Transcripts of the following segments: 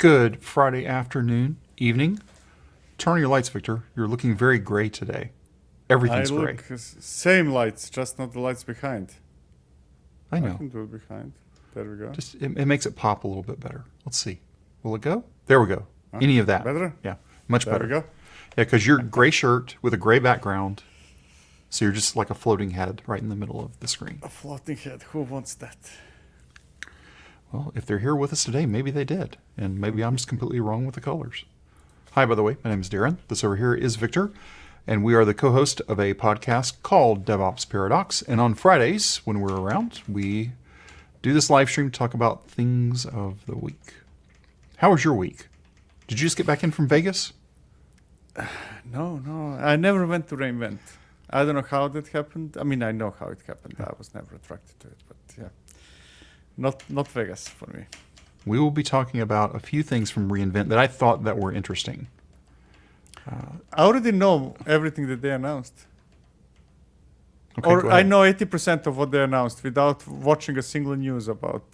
Good Friday afternoon, evening. Turn on your lights, Victor. You're looking very gray today. Everything's gray. Same lights, just not the lights behind. I know. I can do it behind. There we go. Just it makes it pop a little bit better. Let's see. Will it go? There we go. Any of that. Better? Yeah, much better. There we go. Yeah, because you're gray shirt with a gray background. So you're just like a floating head right in the middle of the screen. A floating head. Who wants that? Well, if they're here with us today, maybe they did. And maybe I'm just completely wrong with the colors. Hi, by the way. My name is Darren. This over here is Victor. And we are the co-host of a podcast called DevOps Paradox. And on Fridays, when we're around, we do this live stream to talk about things of the week. How was your week? Did you just get back in from Vegas? No. I never went to reInvent. I don't know how that happened. I mean, I know how it happened. I was never attracted to it. But yeah, not Vegas for me. We will be talking about a few things from reInvent that I thought that were interesting. I already know everything that they announced. Okay, Or I know 80% of what they announced without watching a single news about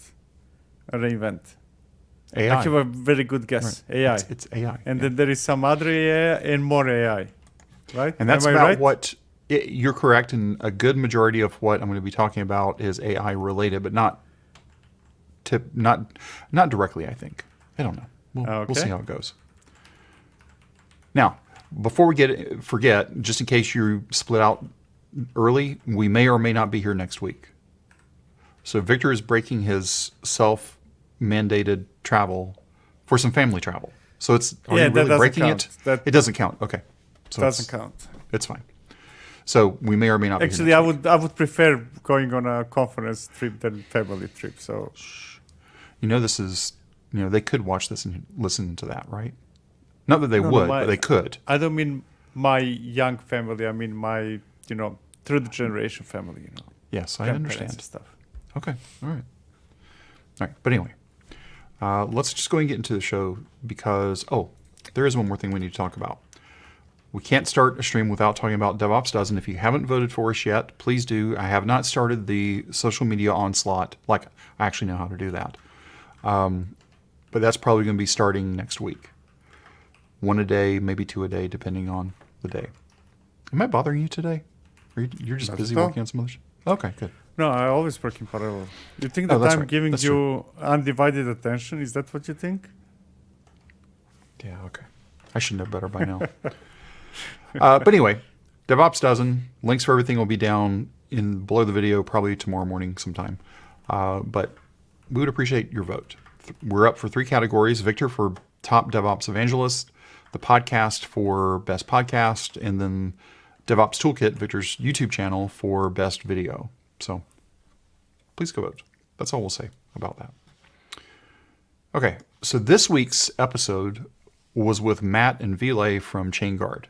a reInvent. AI. I have a very good guess. Right. AI. It's AI. And then there is some other AI and more AI. Right? And that's Am I about right? what... You're correct, and a good majority of what I'm going to be talking about is AI related, but not directly, I think. I don't know. We'll see how it goes. Now, before we forget, just in case you split out early, we may or may not be here next week. So Victor is breaking his self-mandated travel for some family travel. So are you really breaking it? It doesn't count. Okay. So doesn't count. It's fine. So we may or may not be Actually, here I would prefer going on a conference trip than family trip. So, this is, they could watch this and listen to that, right? Not that they would, but they could. I don't mean my young family. I mean my, through the generation family. Yes, I understand. Stuff. Okay, all right. But anyway, let's just go and get into the show because there is one more thing we need to talk about. We can't start a stream without talking about DevOps Dozen. If you haven't voted for us yet, please do. I have not started the social media onslaught. I actually know how to do that. But that's probably going to be starting next week. 1 a day, maybe 2 a day, depending on the day. Am I bothering you today? Or you're just busy working on some other Okay, good. No, I always work in parallel. You think that I'm giving you undivided attention? Is that what you think? Yeah, okay. I should know better by now. But anyway, DevOps Dozen, links for everything will be down below the video probably tomorrow morning sometime. But we would appreciate your vote. We're up for 3 categories. Victor for Top DevOps Evangelist, the podcast for Best Podcast, and then DevOps Toolkit, Victor's YouTube channel, for Best Video. So please go vote. That's all we'll say about that. Okay, so this week's episode was with Matt and Ville from Chainguard.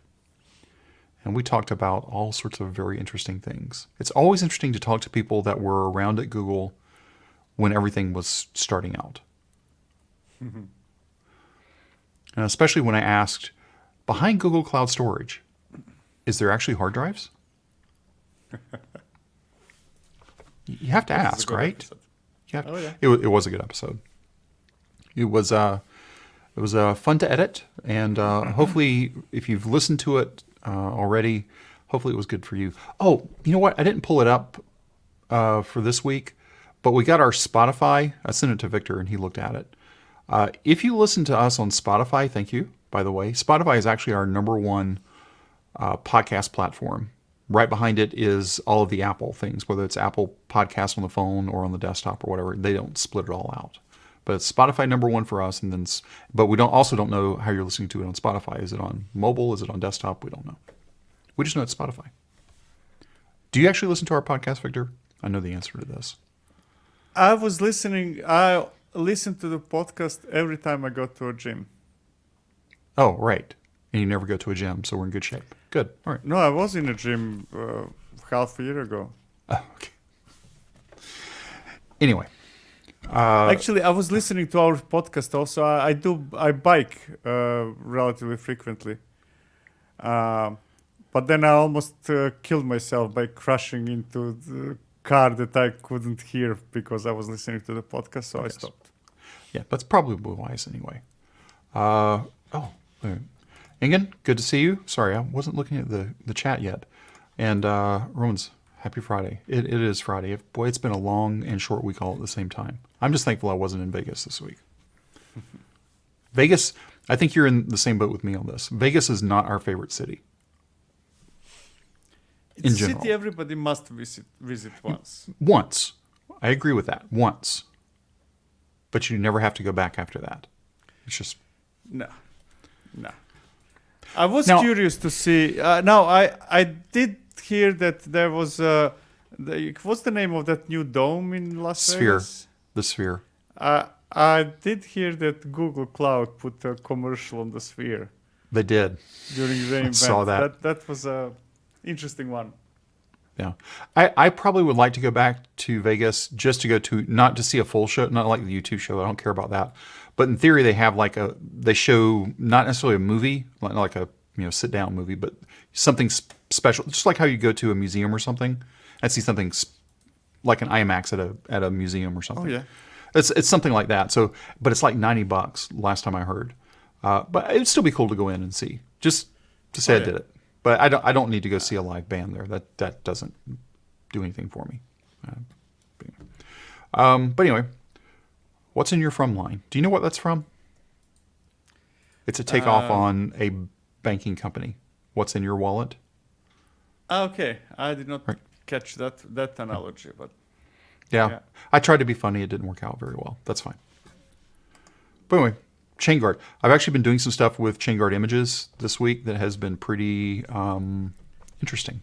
And we talked about all sorts of very interesting things. It's always interesting to talk to people that were around at Google when everything was starting out. Mm-hmm. And especially when I asked, behind Google Cloud Storage, is there actually hard drives? You have to ask, right? Yeah. It was a good episode. It was fun to edit, and hopefully, if you've listened to it already, hopefully it was good for you. Oh, you know what? I didn't pull it up for this week, but we got our Spotify. I sent it to Victor, and he looked at it. If you listen to us on Spotify, thank you, by the way. Spotify is actually our #1 podcast platform. Right behind it is all of the Apple things, whether it's Apple Podcasts on the phone or on the desktop or whatever. They don't split it all out. But it's Spotify #1 for us, but we don't know how you're listening to it on Spotify. Is it on mobile? Is it on desktop? We don't know. We just know it's Spotify. Do you actually listen to our podcast, Victor? I know the answer to this. I listen to the podcast every time I go to a gym. Oh, right. And you never go to a gym, so we're in good shape. Good. All right. No, I was in a gym half a year ago. Oh, okay. Anyway. Actually, I was listening to our podcast also. I bike relatively frequently. But then I almost killed myself by crashing into the car that I couldn't hear because I was listening to the podcast, so I stopped. Yeah, that's probably wise anyway. Oh, wait. Ingen, good to see you. Sorry, I wasn't looking at the chat yet. And Romans, happy Friday. It is Friday. Boy, it's been a long and short week all at the same time. I'm just thankful I wasn't in Vegas this week. Vegas, I think you're in the same boat with me on this. Vegas is not our favorite city. It's in a general. city everybody must visit once. Once. I agree with that. Once. But you never have to go back after that. It's just... No. I was Now- curious to see. I did hear that there was what's the name of that new dome in Las Sphere. Vegas? The Sphere. I did hear that Google Cloud put a commercial on the Sphere They did. during the event. saw that. That was a interesting one. Yeah. I probably would like to go back to Vegas just to go to, not to see a full show, not like the YouTube show. I don't care about that. But in theory, they have they show not necessarily a movie, like a sit down movie, but something special, just like how you go to a museum or something and see something like an IMAX at a museum or something. Oh yeah. It's something like that. So, but it's like $90 last time I heard. But it'd still be cool to go in and see, just to say I did it. But I don't need to go see a live band there. That doesn't do anything for me. But anyway, what's in your from line? Do you know what that's from? It's a takeoff on a banking company. What's in your wallet? Okay, I did not catch that analogy, but Yeah. I tried to be funny. It didn't work out very well. That's fine. But anyway, Chainguard. I've actually been doing some stuff with Chainguard images this week that has been pretty interesting.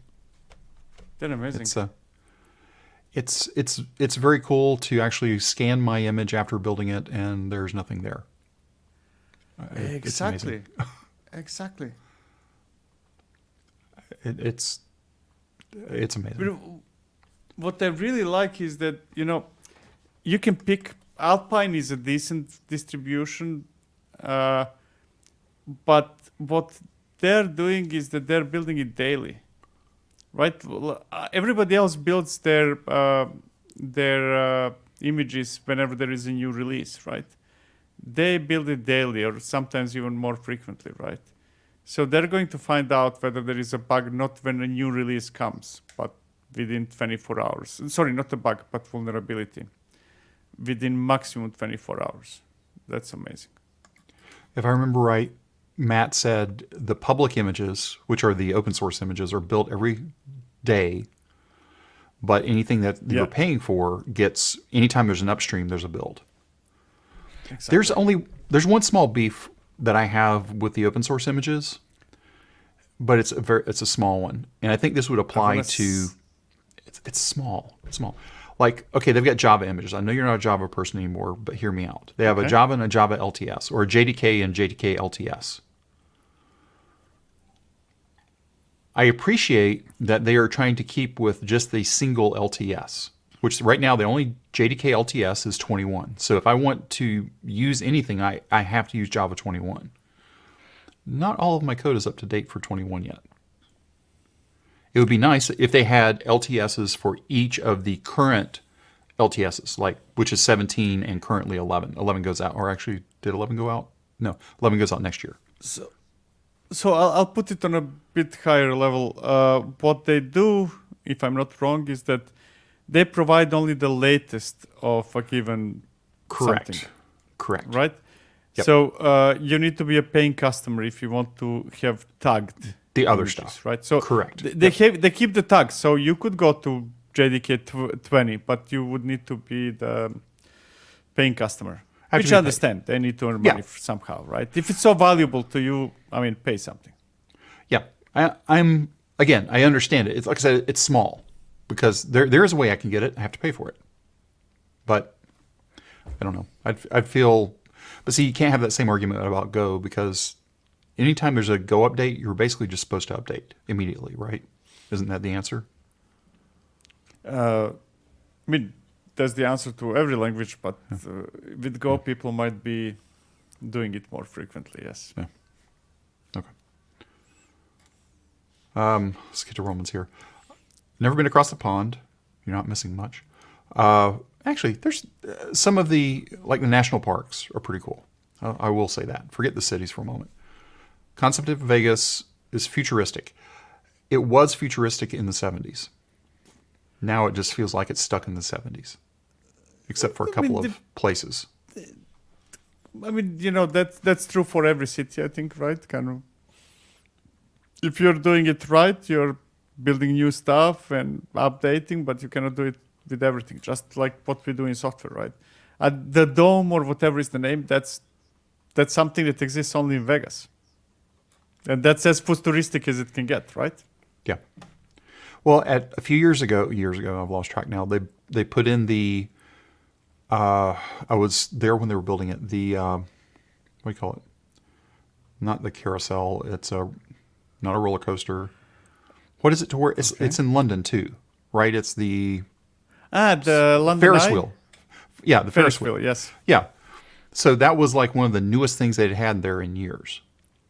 they're amazing. It's very cool to actually scan my image after building it, and there's nothing there. It's amazing. Exactly. It's amazing. But what I really like is that, you can pick, Alpine is a decent distribution, but what they're doing is that they're building it daily, right? Everybody else builds their images whenever there is a new release, right? They build it daily or sometimes even more frequently, right? So they're going to find out whether there is a bug, not when a new release comes, but within 24 hours. Sorry, not a bug, but vulnerability. Within maximum 24 hours. That's amazing. If I remember right, Matt said the public images, which are the open source images, are built every day, but anything that you're paying for gets, anytime there's an upstream, there's a build. Exactly. There's one small beef that I have with the open source images, but it's a small one, and I think this would apply to. It's small. It's small. Like, okay, they've got Java images. I know you're not a Java person anymore, but hear me out. They have a Java and a Java LTS, or a JDK and JDK LTS. I appreciate that they are trying to keep with just the single LTS, which right now the only JDK LTS is 21. So if I want to use anything, I have to use Java 21. Not all of my code is up to date for 21 yet. It would be nice if they had LTSs for each of the current LTSs, which is 17 and currently 11. 11 goes out, or actually, did 11 go out? No, 11 goes out next year. So I'll put it on a bit higher level. What they do, if I'm not wrong, is that they provide only the latest of a given something. Correct. Right? Yep. So you need to be a paying customer if you want to have tagged the other images, stuff. right? So correct. They keep the tags. So you could go to JDK 20, but you would need to be the paying custer. Which I understand. They need to earn money somehow, right? If it's so valuable to you, pay something. Yeah. I understand it. It's like I said, it's small because there is a way I can get it. I have to pay for it. But I don't know. I'd feel, but see, you can't have that same argument about Go because anytime there's a Go update, you're basically just supposed to update immediately, right? Isn't that the answer? That's the answer to every language, but with Go, people might be doing it more frequently, yes. Yeah. Okay. Let's get to Romans here. Never been across the pond. You're not missing much. Actually, there's some of the national parks are pretty cool. I will say that. Forget the cities for a moment. Concept of Vegas is futuristic. It was futuristic in the 70s. Now it just feels like it's stuck in the 70s, except for a couple of places. I mean, that's true for every city, I think, right? Kind of. If you're doing it right, you're building new stuff and updating, but you cannot do it with everything, just like what we do in software, right? The dome or whatever is the name, that's something that exists only in Vegas. And that's as futuristic as it can get, right? Yeah. Well, a few years ago, I've lost track now, they put in the, I was there when they were building it, the, what do you call it? Not the carousel, it's not a roller coaster. What is it to where, it's in London too, right? It's the London Ferris Eye? wheel. Yeah, the Ferris wheel. Yes. Yeah. So that was like one of the newest things they'd had there in years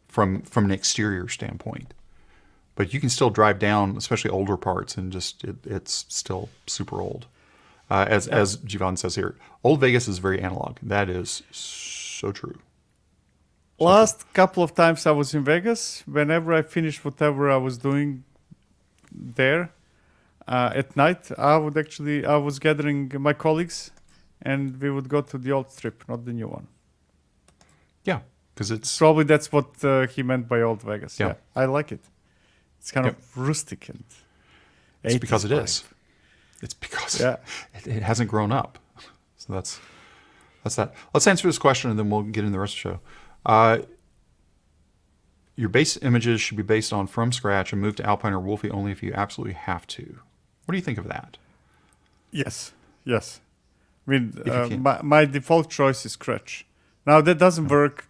from an exterior standpoint. But you can still drive down, especially older parts, and just it's still super old. As Jivan says here, old Vegas is very analog. That is so true. Last couple of times I was in Vegas, whenever I finished whatever I was doing there at night, I was gathering my colleagues and we would go to the old strip, not the new one. Yeah, because it's... Probably that's what he meant by old Vegas. Yeah, I like it. It's kind of rustic and... It's because it is. It's because it hasn't grown up. So that's that. Let's answer this question and then we'll get into the rest of the show. Your base images should be based on from scratch and move to Alpine or Wolfie only if you absolutely have to. What do you think of that? Yes. I mean, my default choice is Scratch. Now, that doesn't work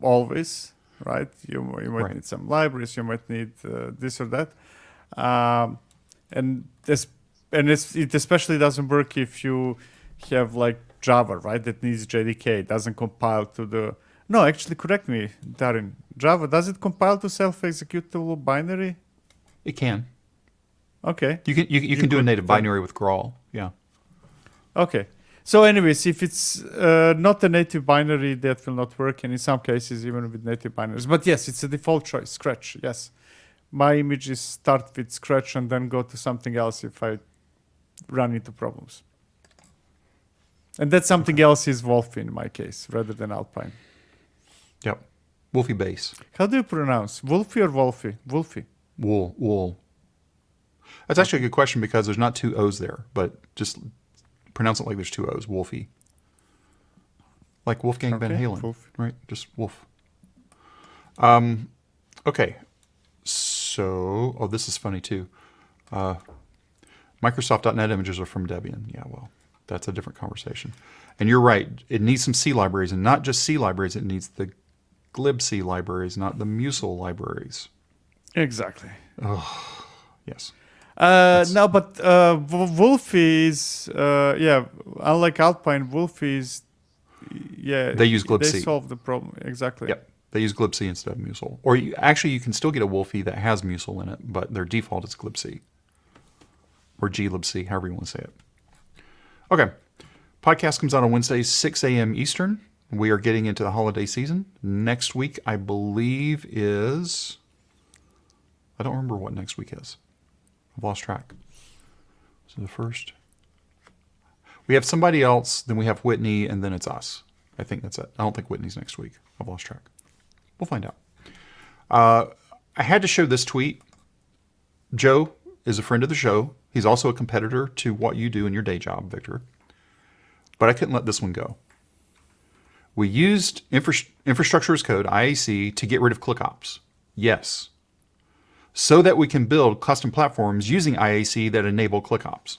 always, right? You might need some libraries, you might need this or that. And it especially doesn't work if you have like Java, right? That needs JDK. It doesn't compile to the... No, actually, correct me, Darren. Java, does it compile to self-executable binary? It can. Okay. You can do a native binary with Graal. Yeah. Okay. So anyways, if it's not a native binary, that will not work. And in some cases, even with native binaries. But yes, it's a default choice, Scratch. Yes. My images start with Scratch and then go to something else if I run into problems. And that something else is Wolfie in my case, rather than Alpine. Yep. Wolfie base. How do you pronounce? Wolfie or Wolfie? Wolfie. Wool. That's actually a good question because there's not two O's there, but just pronounce it like there's two O's. Wolfie. Like Wolfgang Van Halen. Wolf. Right? Just Wolf. Okay. So, this is funny too. Microsoft.NET images are from Debian. Yeah, well, that's a different conversation. And you're right. It needs some C libraries, and not just C libraries. It needs the glibc libraries, not the musil libraries. Exactly. Oh, yes. No, but Wolfie is, unlike Alpine, Wolfie is, they use glibc. They solve the problem, exactly. Yep. They use glibc instead of musil. Or you can still get a Wolfie that has musil in it, but their default is glibc. Or glibc, however you want to say it. Okay. Podcast comes out on Wednesdays, 6 a.m. Eastern. We are getting into the holiday season. Next week, I believe, is... I don't remember what next week is. I've lost track. So the first... We have somebody else, then we have Whitney, and then it's us. I think that's it. I don't think Whitney's next week. I've lost track. We'll find out. I had to show this tweet. Joe is a friend of the show. He's also a competitor to what you do in your day job, Victor. But I couldn't let this one go. We used infrastructure as code, IAC, to get rid of ClickOps. Yes. So that we can build custom platforms using IAC that enable ClickOps.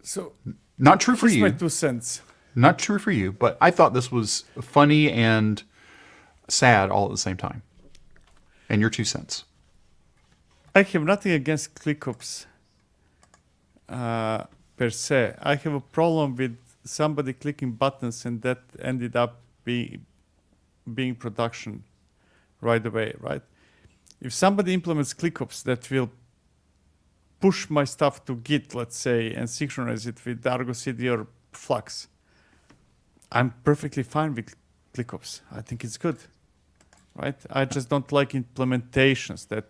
So, not true for you. my 2 cents. Not true for you, but I thought this was funny and sad all at the same time. And your 2 cents. I have nothing against ClickOps per se. I have a problem with somebody clicking buttons and that ended up being production right away, right? If somebody implements ClickOps that will push my stuff to Git, let's say, and synchronize it with Argo CD or Flux, I'm perfectly fine with ClickOps. I think it's good, right? I just don't like implementations that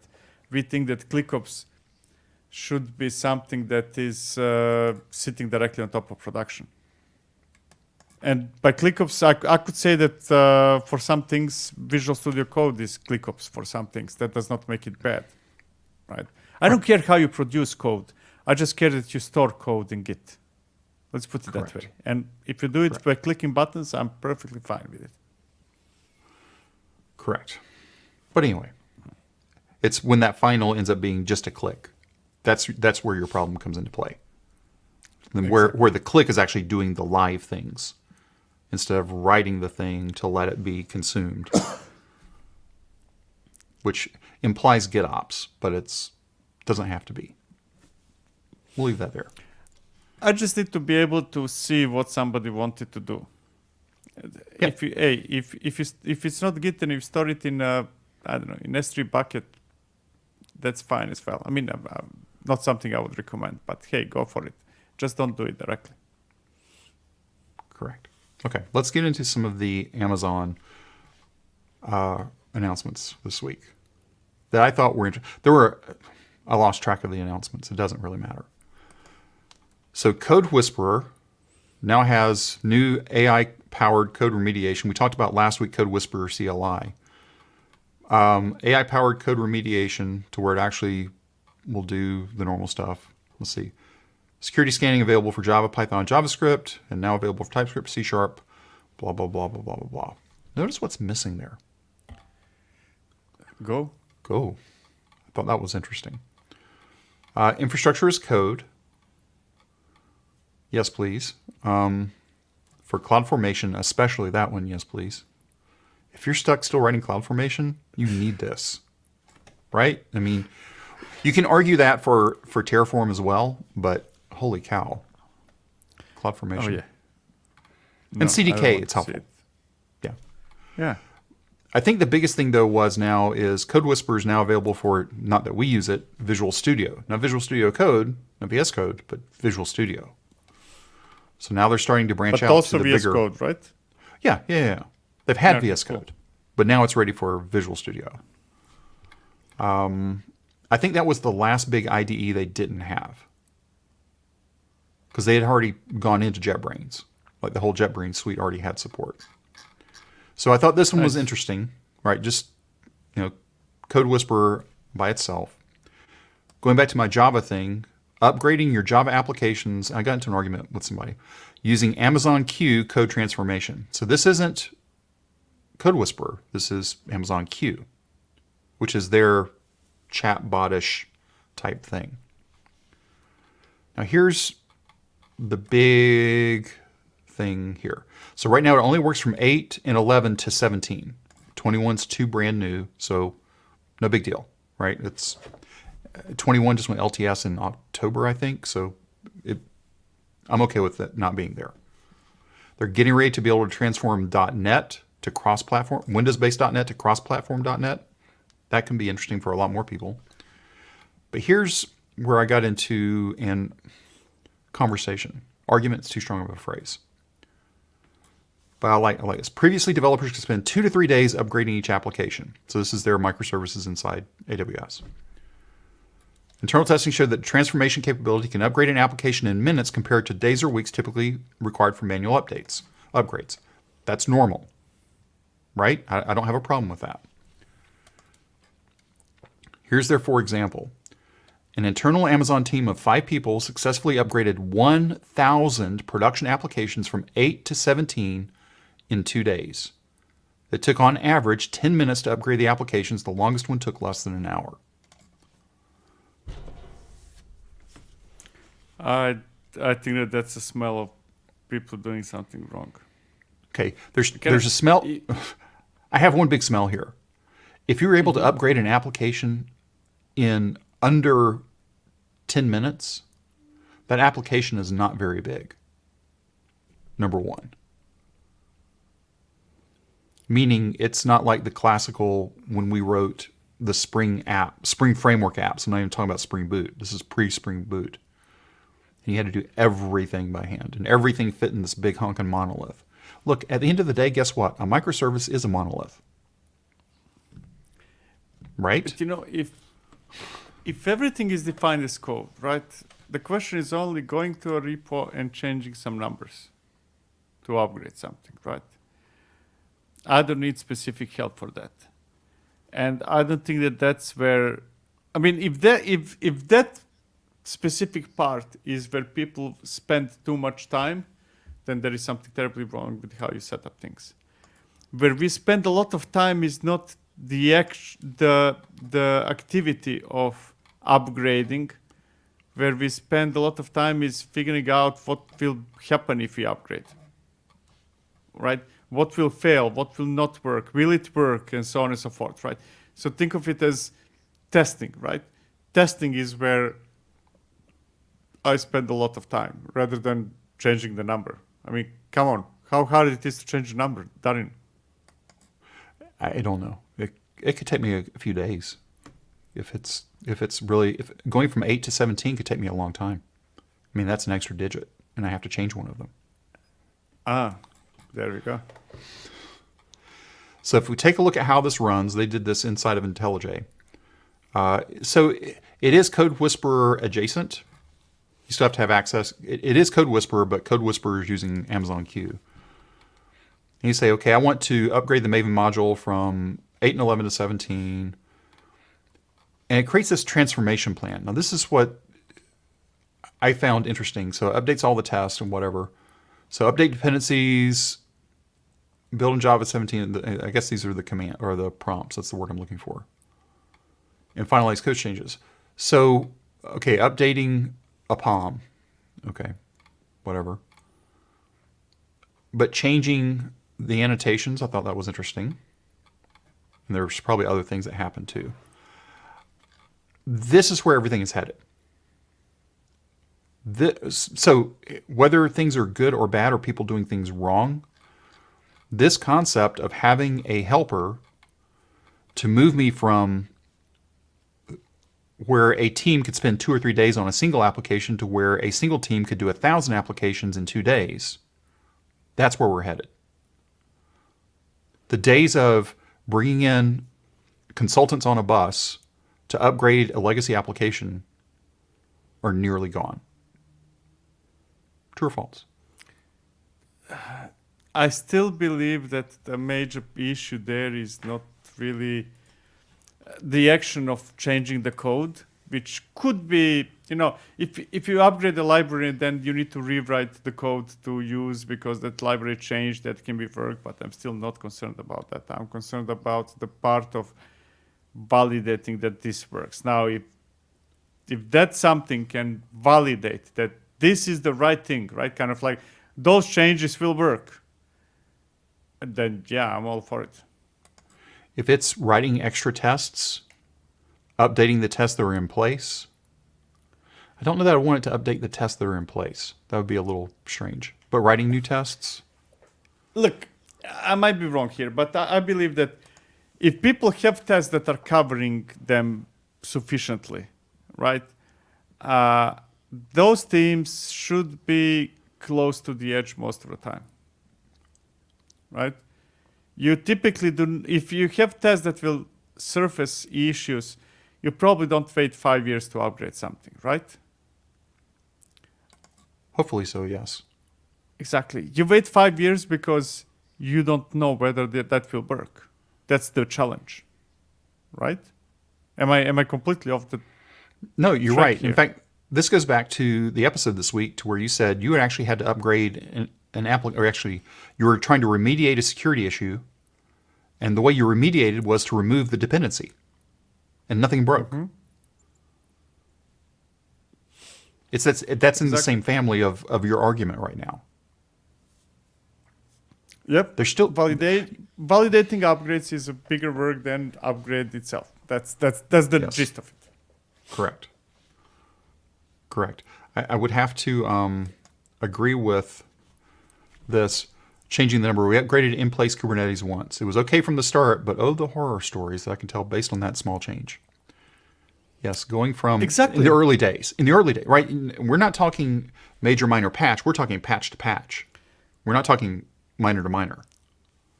we think that ClickOps should be something that is sitting directly on top of production. And by ClickOps, I could say that for some things, Visual Studio Code is ClickOps for some things. That does not make it bad, right? I don't care how you produce code. I just care that you store code in Git. Let's put it that way. And if you do it by clicking buttons, I'm perfectly fine with it. Correct. But anyway, it's when that final ends up being just a click. That's where your problem comes into play. Then Exactly. where the click is actually doing the live things instead of writing the thing to let it be consumed, which implies GitOps, but it doesn't have to be. We'll leave that there. I just need to be able to see what somebody wanted to do. Yeah. If it's not Git and you store it in I don't know, in S3 bucket, that's fine as well. I mean, not something I would recommend, but hey, go for it. Just don't do it directly. Correct. Okay, let's get into some of the Amazon announcements this week that I thought were interesting. I lost track of the announcements. It doesn't really matter. So Code Whisperer now has new AI-powered code remediation. We talked about last week Code Whisperer CLI. AI-powered code remediation to where it actually will do the normal stuff. Let's see. Security scanning available for Java, Python, JavaScript, and now available for TypeScript, C#, blah, blah, blah, blah, blah, blah, blah. Notice what's missing there. Go. I thought that was interesting. Infrastructure as code. Yes, please. For CloudFormation, especially that one, yes, please. If you're stuck still writing CloudFormation, you need this, right? I mean, you can argue that for Terraform as well, but holy cow. CloudFormation. Oh, yeah. And CDK, it's helpful. Yeah. Yeah. I think the biggest thing, though, now is Code Whisperer is now available for, not that we use it, Visual Studio. Not Visual Studio Code, not VS Code, but Visual Studio. So now they're starting to branch out also to the VS bigger... Code, right? Yeah. They've had Yeah, VS cool. Code, but now it's ready for Visual Studio. I think that was the last big IDE they didn't have, because they had already gone into JetBrains. Like the whole JetBrains suite already had support. So I thought this one was interesting, right? Just, Code Whisperer by itself. Going back to my Java thing, upgrading your Java applications. I got into an argument with somebody using Amazon Q code transformation. So this isn't Code Whisperer. This is Amazon Q, which is their chatbot-ish type thing. Now here's the big thing here. So right now it only works from 8 and 11 to 17. 21's too brand new, so no big deal, right? It's 21 just went LTS in October, I think, so I'm okay with it not being there. They're getting ready to be able to transform .NET to cross-platform, Windows-based .NET to cross-platform .NET. That can be interesting for a lot more people. But here's where I got into an conversation. Argument's too strong of a phrase. But I like this. Previously, developers could spend 2 to 3 days upgrading each application. So this is their microservices inside AWS. Internal testing showed that transformation capability can upgrade an application in minutes compared to days or weeks typically required for manual upgrades. That's normal, right? I don't have a problem with that. Here's their for example. An internal Amazon team of 5 people successfully upgraded 1,000 production applications from 8 to 17 in 2 days. It took on average 10 minutes to upgrade the applications. The longest one took less than an hour. I think that's a smell of people doing something wrong. Okay, there's a smell. I have one big smell here. If you were able to upgrade an application in under 10 minutes, that application is not very big. Number one. Meaning it's not like the classical when we wrote the Spring Framework apps. I'm not even talking about Spring Boot. This is pre-Spring Boot. And you had to do everything by hand. And everything fit in this big honking monolith. Look, at the end of the day, guess what? A microservice is a monolith. Right? But if everything is defined as code, right? The question is only going to a repo and changing some numbers to upgrade something, right? I don't need specific help for that. And I don't think that that's where, I mean, if that specific part is where people spend too much time, then there is something terribly wrong with how you set up things. Where we spend a lot of time is not the activity of upgrading. Where we spend a lot of time is figuring out what will happen if we upgrade, right? What will fail, what will not work, will it work, and so on and so forth, right? So think of it as testing, right? Testing is where I spend a lot of time rather than changing the number. I mean, come on, how hard it is to change the number, Darin? I don't know. It could take me a few days. If going from 8 to 17 could take me a long time. I mean, that's an extra digit, and I have to change one of them. There we go. So if we take a look at how this runs, they did this inside of IntelliJ. So it is Code Whisperer adjacent. You still have to have access. It is Code Whisperer, but Code Whisperer is using Amazon Q. And you say, okay, I want to upgrade the Maven module from 8 and 11 to 17. And it creates this transformation plan. Now, this is what I found interesting. So it updates all the tests and whatever. So update dependencies, build in Java 17. I guess these are the command or the prompts. That's the word I'm looking for. And finalize code changes. So, okay, updating a POM. Okay, whatever. But changing the annotations, I thought that was interesting. And there's probably other things that happen too. This is where everything is headed. So whether things are good or bad or people doing things wrong, this concept of having a helper to move me from where a team could spend 2 or 3 days on a single application to where a single team could do 1,000 applications in 2 days, that's where we're headed. The days of bringing in consultants on a bus to upgrade a legacy application are nearly gone. True or false? I still believe that the major issue there is not really the action of changing the code, which could be, if you upgrade the library, then you need to rewrite the code to use because that library changed, that can be worked, but I'm still not concerned about that. I'm concerned about the part of validating that this works. Now, if that something can validate that this is the right thing, right? Kind of like those changes will work, then yeah, I'm all for it. If it's writing extra tests, updating the tests that are in place, I don't know that I want it to update the tests that are in place. That would be a little strange. But writing new tests? Look, I might be wrong here, but I believe that if people have tests that are covering them sufficiently, right? Those teams should be close to the edge most of the time, right? You typically do, if you have tests that will surface issues, you probably don't wait 5 years to upgrade something, right? Hopefully so, yes. Exactly. You wait 5 years because you don't know whether that will work. That's the challenge, right? Am I completely off the No, you're track right. here? In fact, this goes back to the episode this week to where you said you actually had to upgrade an application, or actually you were trying to remediate a security issue, and the way you remediated was to remove the dependency, and nothing broke. Mm-hmm. That's in the same family of your argument right now. Yep. There's still Validating upgrades is a bigger work than upgrade itself. That's the Yes. gist of it. Correct. I would have to agree with this changing the number. We upgraded in-place Kubernetes once. It was okay from the start, but oh, the horror stories that I can tell based on that small change. Yes, going from Exactly. in the early days, right? We're not talking major minor patch. We're talking patch to patch. We're not talking miner to miner.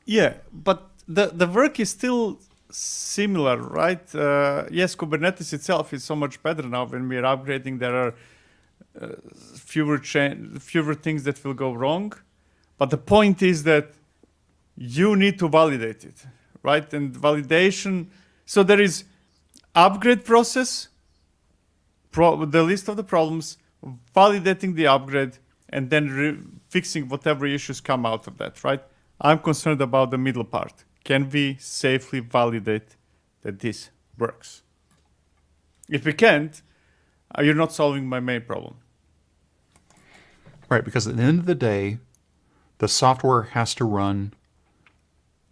Yeah, but the work is still similar, right? Yes, Kubernetes itself is so much better now. When we are upgrading, there are fewer things that will go wrong. But the point is that you need to validate it, right? And validation. So there is upgrade process, the list of the problems, validating the upgrade, and then fixing whatever issues come out of that, right? I'm concerned about the middle part. Can we safely validate that this works? If we can't, you're not solving my main problem. Right, because at the end of the day, the software has to run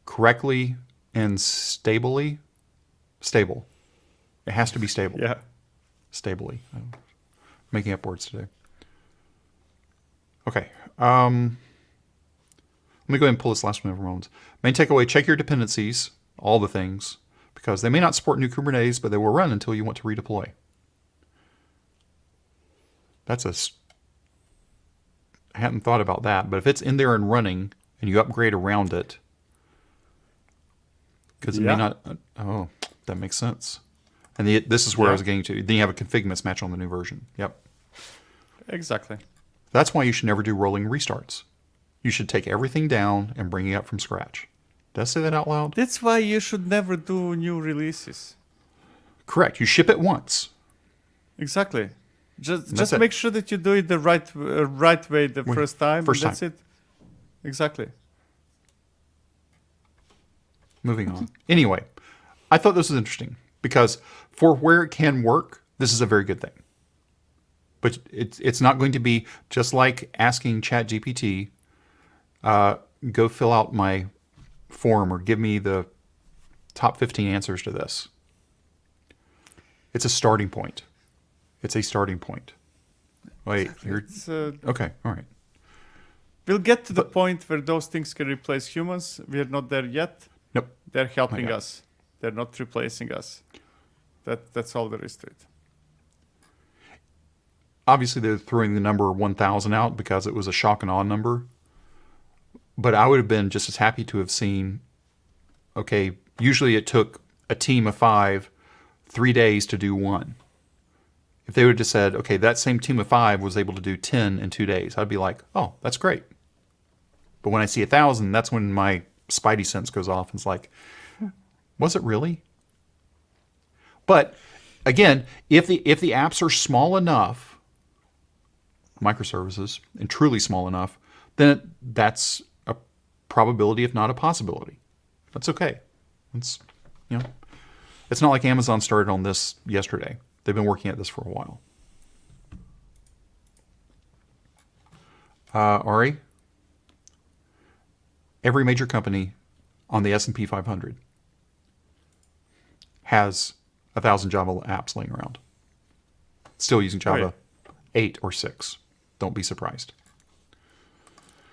correctly and stably. Stable. It has to be stable. Yeah. Stably. I'm making up words today. Okay. Let me go ahead and pull this last one over moments. Main takeaway, check your dependencies, all the things, because they may not support new Kubernetes, but they will run until you want to redeploy. I hadn't thought about that, but if it's in there and running and you upgrade around it, because it may not, that makes sense. And this is where I was getting to. Then you have a config mismatch on the new version. Yep. Exactly. That's why you should never do rolling restarts. You should take everything down and bring it up from scratch. Did I say that out loud? That's why you should never do new releases. Correct. You ship it once. Exactly. Just make sure that you do it the right way the first time. That's it. Exactly. Moving on. Anyway, I thought this was interesting because for where it can work, this is a very good thing. But it's not going to be just like asking ChatGPT, go fill out my form or give me the top 15 answers to this. It's a starting point. It's a starting point. Wait, okay, all right. We'll get to the point where those things can replace humans. We are not there yet. Nope. They're helping us. They're not replacing us. That's all there is to it. Obviously, they're throwing the number 1,000 out because it was a shock and awe number. But I would have been just as happy to have seen, okay, usually it took a team of 5 3 days to do one. If they would have just said, okay, that same team of 5 was able to do 10 in 2 days, I'd be like, oh, that's great. But when I see 1,000, that's when my spidey sense goes off. And it's like, was it really? But again, if the apps are small enough, microservices, and truly small enough, then that's a probability, if not a possibility. That's okay. It's not like Amazon started on this yesterday. They've been working at this for a while. Ari, every major company on the S&P 500 has 1,000 Java apps laying around. Still using Java 8 or 6. Don't be surprised.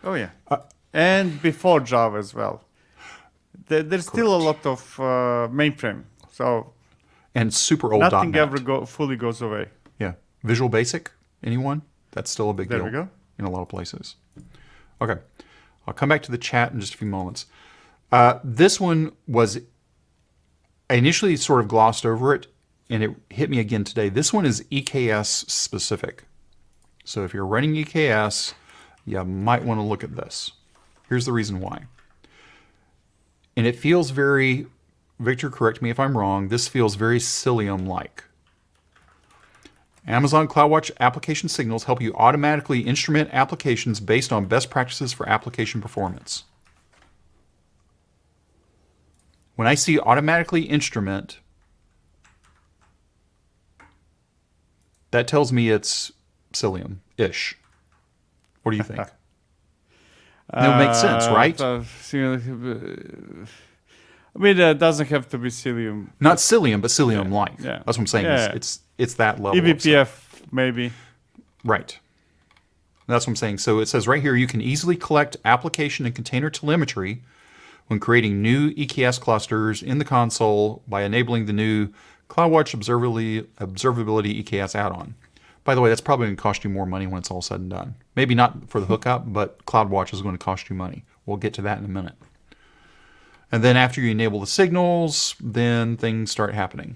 Oh, yeah. And before Java as well. There's still a lot of mainframe. And super old nothing .NET. ever fully goes away. Yeah. Visual Basic, anyone? That's still a big deal. There we go. In a lot of places. Okay. I'll come back to the chat in just a few moments. This one was, I initially sort of glossed over it, and it hit me again today. This one is EKS specific. So if you're running EKS, you might want to look at this. Here's the reason why. And it feels very, Victor, correct me if I'm wrong, this feels very Cilium-like. Amazon CloudWatch application signals help you automatically instrument applications based on best practices for application performance. When I see automatically instrument, that tells me it's Cilium-ish. What do you think? That makes sense, right? I mean, it doesn't have to be Cilium. Not Cilium, but Cilium-like. Yeah. That's what I'm saying. Yeah. It's that level. eBPF, maybe. Right. That's what I'm saying. So it says right here, you can easily collect application and container telemetry when creating new EKS clusters in the console by enabling the new CloudWatch Observability EKS add-on. By the way, that's probably going to cost you more money when it's all said and done. Maybe not for the hookup, but CloudWatch is going to cost you money. We'll get to that in a minute. And then after you enable the signals, then things start happening.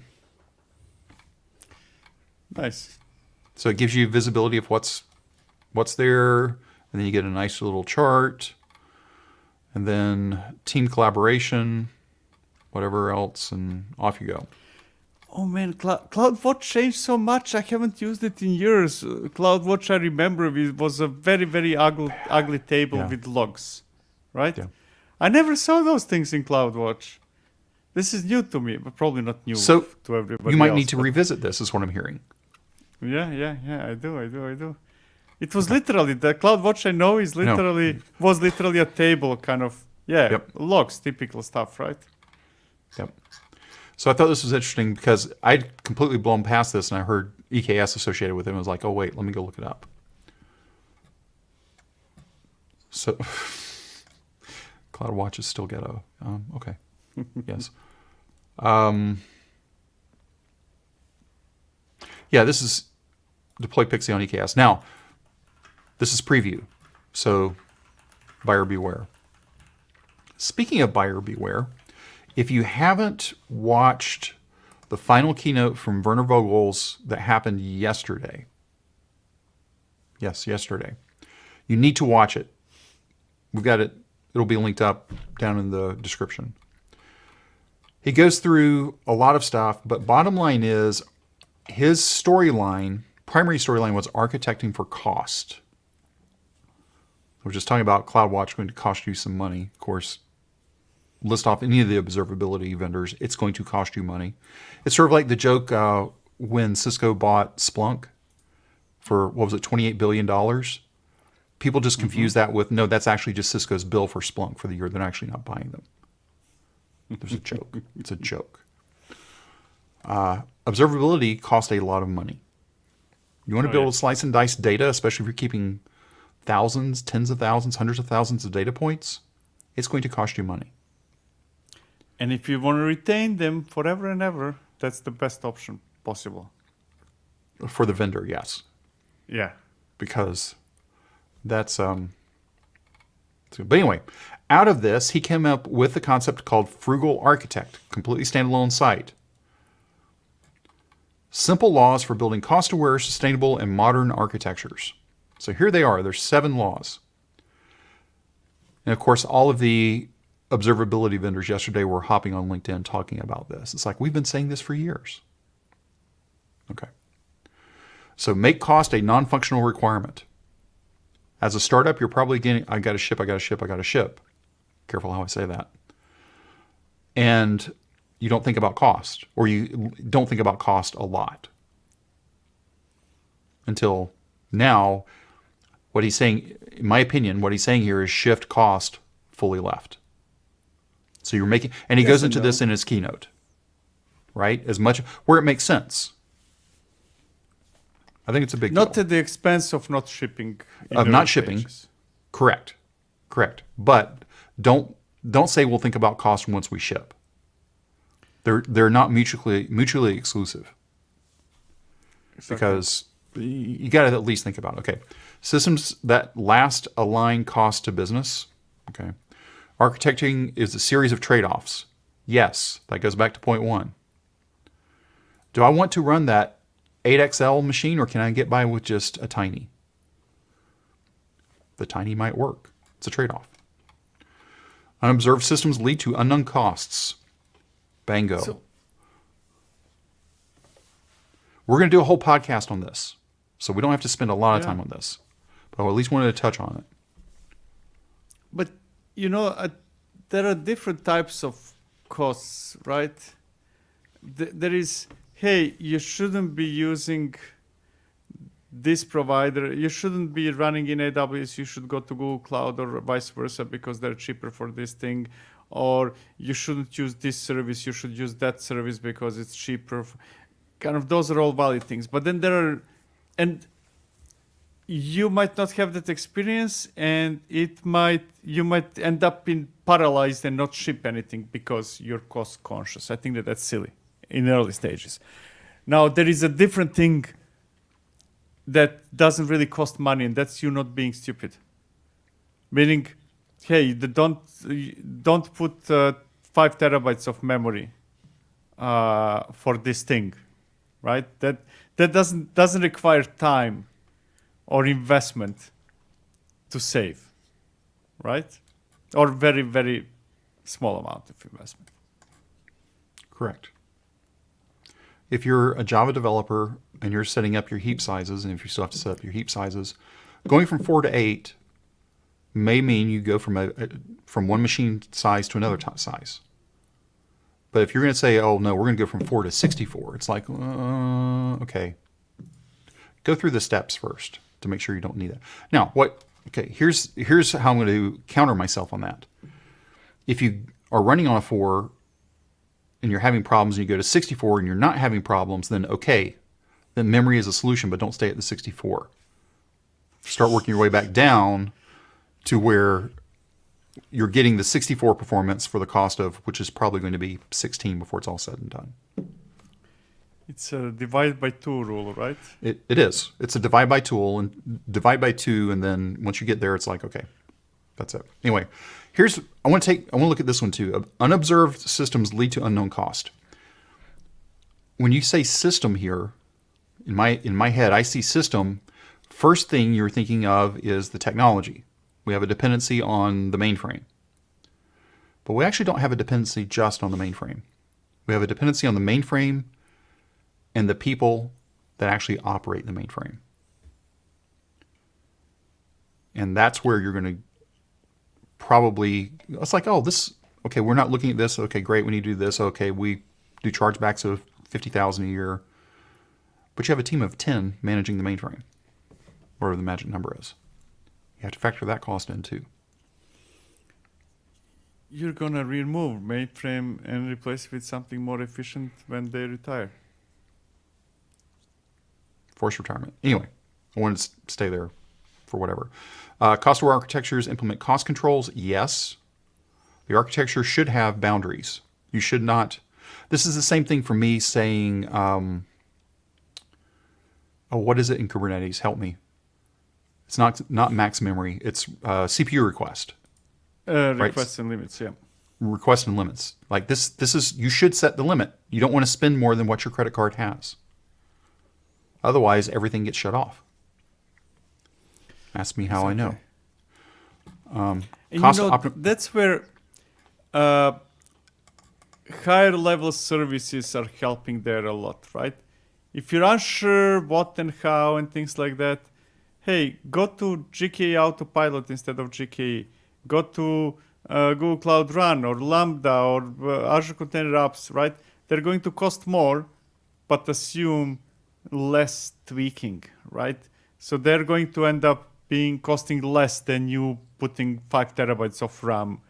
Nice. So it gives you visibility of what's there, and then you get a nice little chart, and then team collaboration, whatever else, and off you go. Oh man, CloudWatch changed so much. I haven't used it in years. CloudWatch, I remember, it was a very, very ugly table with logs, right? Yeah. I never saw those things in CloudWatch. This is new to me, but probably not new So to everybody you might else, need to but- revisit this, is what I'm hearing. Yeah, I do. It was literally, the CloudWatch I know is was literally a table kind of, logs, typical stuff, right? Yep. So I thought this was interesting because I'd completely blown past this, and I heard EKS associated with it, and I was like, oh, wait, let me go look it up. So CloudWatch is still ghetto. Okay. Yes. Yeah, this is deploy Pixie on EKS. Now, this is preview, so buyer beware. Speaking of buyer beware, if you haven't watched the final keynote from Werner Vogels that happened yesterday, yesterday, you need to watch it. We've got it. It'll be linked up down in the description. He goes through a lot of stuff, but bottom line is his storyline, primary storyline, was architecting for cost. We're just talking about CloudWatch going to cost you some money. Of course, list off any of the observability vendors, it's going to cost you money. It's sort of like the joke when Cisco bought Splunk for, what was it, $28 billion? People just confuse that with, no, that's actually just Cisco's bill for Splunk for the year. They're actually not buying them. There's a joke. It's a joke. Observability costs a lot of money. You want to be able to slice and dice data, especially if you're keeping thousands, tens of thousands, hundreds of thousands of data points, it's going to cost you money. And if you want to retain them forever and ever, that's the best option possible. For the vendor, yes. Yeah. Because that's... But anyway, out of this, he came up with the concept called Frugal Architect, completely standalone site. Simple laws for building cost-aware, sustainable, and modern architectures. So here they are. There's 7 laws. And of course, all of the observability vendors yesterday were hopping on LinkedIn talking about this. It's like, we've been saying this for years. Okay. So make cost a non-functional requirement. As a startup, you're probably getting, I got to ship. Careful how I say that. And you don't think about cost, or you don't think about cost a lot. Until now, what he's saying, in my opinion, what he's saying here is shift cost fully left. So you're making, and he goes into this in his keynote, right? As much, where it makes sense. I think it's a big deal. Not at the expense of not shipping. Of not shipping. Correct. But don't say we'll think about cost once we ship. They're not mutually exclusive. Exactly. Because you got to at least think about it. Okay. Systems that last align cost to business. Okay. Architecting is a series of trade-offs. Yes, that goes back to point 1. Do I want to run that 8XL machine, or can I get by with just a tiny? The tiny might work. It's a trade-off. Unobserved systems lead to unknown costs. Bango. So, we're going to do a whole podcast on this, so we don't have to spend a lot of time on this. But I at least wanted to touch on it. But, there are different types of costs, right? There is, hey, you shouldn't be using this provider. You shouldn't be running in AWS. You should go to Google Cloud or vice versa because they're cheaper for this thing. Or you shouldn't use this service. You should use that service because it's cheaper. Kind of those are all valid things. But then there are, and you might not have that experience, and you might end up being paralyzed and not ship anything because you're cost conscious. I think that's silly in early stages. Now there is a different thing that doesn't really cost money, and that's you not being stupid. Meaning, hey, don't put 5 terabytes of memory for this thing, right? That doesn't require time or investment to save, right? Or very, very small amount of investment. Correct. If you're a Java developer and you're setting up your heap sizes, and if you still have to set up your heap sizes, going from 4 to 8 may mean you go from one machine size to another size. But if you're going to say, oh, no, we're going to go from 4 to 64, it's like, okay. Go through the steps first to make sure you don't need that. Now, here's how I'm going to counter myself on that. If you are running on a 4 and you're having problems and you go to 64 and you're not having problems, then okay, then memory is a solution, but don't stay at the 64. Start working your way back down to where you're getting the 64 performance for the cost of, which is probably going to be 16 before it's all said and done. It's a divide by 2 rule, right? It is. It's a divide by 2, and divide by 2, and then once you get there, it's like, okay, that's it. Anyway, I want to look at this one too. Unobserved systems lead to unknown cost. When you say system here, in my head, I see system. First thing you're thinking of is the technology. We have a dependency on the mainframe. But we actually don't have a dependency just on the mainframe. We have a dependency on the mainframe and the people that actually operate the mainframe. And that's where you're going to probably, it's like, oh, okay, we're not looking at this. Okay, great, we need to do this. Okay, we do chargebacks of $50,000 a year. But you have a team of 10 managing the mainframe, whatever the magic number is. You have to factor that cost in too. You're going to remove mainframe and replace it with something more efficient when they retire. Forced retirement. Anyway, I wanted to stay there for whatever. Cost-aware architectures implement cost controls. Yes. The architecture should have boundaries. You should not. This is the same thing for me saying, what is it in Kubernetes? Help me. It's not max memory. It's CPU request. Requests and limits, yeah. Requests and limits. Like this is, you should set the limit. You don't want to spend more than what your credit card has. Otherwise, everything gets shut off. Ask me how I know. And that's where higher level services are helping there a lot, right? If you're unsure what and how and things like that, hey, go to GKE Autopilot instead of GKE. Go to Google Cloud Run or Lambda or Azure Container Apps, right? They're going to cost more, but assume less tweaking, right? So they're going to end up costing less than you putting 5 terabytes of RAM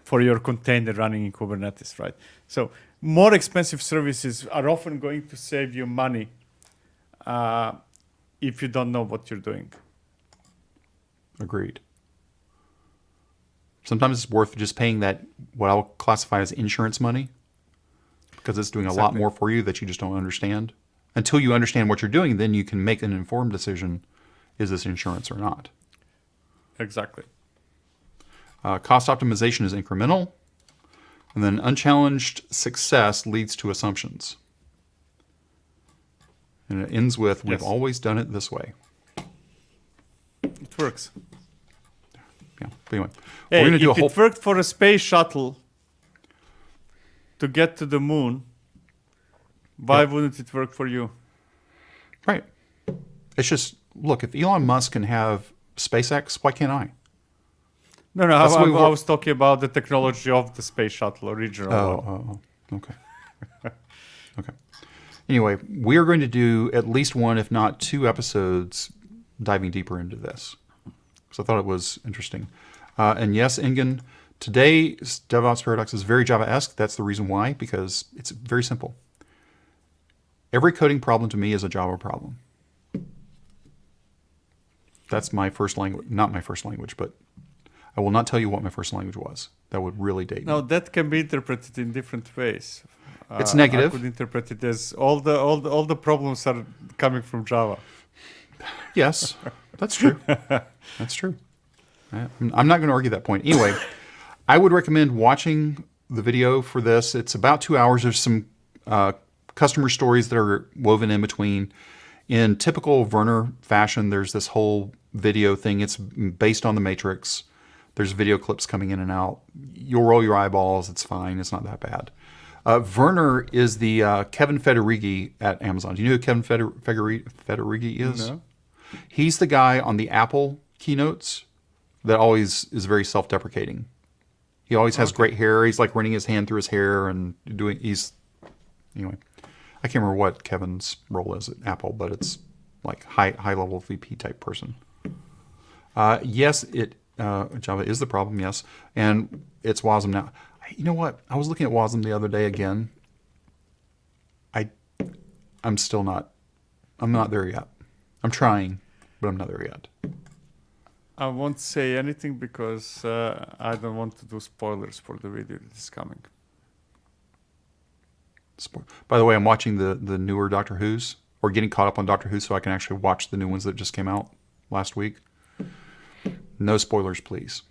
for your container running in Kubernetes, right? So more expensive services are often going to save you money if you don't know what you're doing. Agreed. Sometimes it's worth just paying that, what I'll classify as insurance money, because it's doing a lot more for you that you just don't understand. Until you understand what you're doing, then you can make an informed decision, is this insurance or not? Exactly. Cost optimization is incremental. And then unchallenged success leads to assumptions. And it ends with, we've always done it this way. It works. Yeah. But anyway, hey, we're going to do if it worked for a space shuttle to get to the moon, why wouldn't it work for you? Right. It's just, look, if Elon Musk can have SpaceX, why can't I? No, I was talking about the technology of the space shuttle original. Oh, okay. Okay. Anyway, we are going to do at least one, if not 2 episodes diving deeper into this. So I thought it was interesting. And yes, Ingen, today's DevOps Paradox is very Java-esque. That's the reason why, because it's very simple. Every coding problem to me is a Java problem. That's my first language, not my first language, but I will not tell you what my first language was. That would really date me. No, that can be interpreted in different ways. It's negative. I could interpret it as all the problems are coming from Java. Yes, that's true. That's true. I'm not going to argue that point. Anyway, I would recommend watching the video for this. It's about 2 hours. There's some customer stories that are woven in between. In typical Werner fashion, there's this whole video thing. It's based on the Matrix. There's video clips coming in and out. You'll roll your eyeballs. It's fine. It's not that bad. Werner is the Kevin Federighi at Amazon. Do you know who Kevin Federighi is? No. He's the guy on the Apple keynotes that always is very self-deprecating. He always has great hair. He's like running his hand through his hair and anyway. I can't remember what Kevin's role is at Apple, but it's like high level VP type person. Yes, Java is the problem. Yes, and it's WASM now. You know what? I was looking at WASM the other day again. I'm still not. I'm not there yet. I'm trying, but I'm not there yet. I won't say anything because I don't want to do spoilers for the video that is coming. By the way, I'm watching the newer Doctor Who's, or getting caught up on Doctor Who so I can actually watch the new ones that just came out last week. No spoilers, please.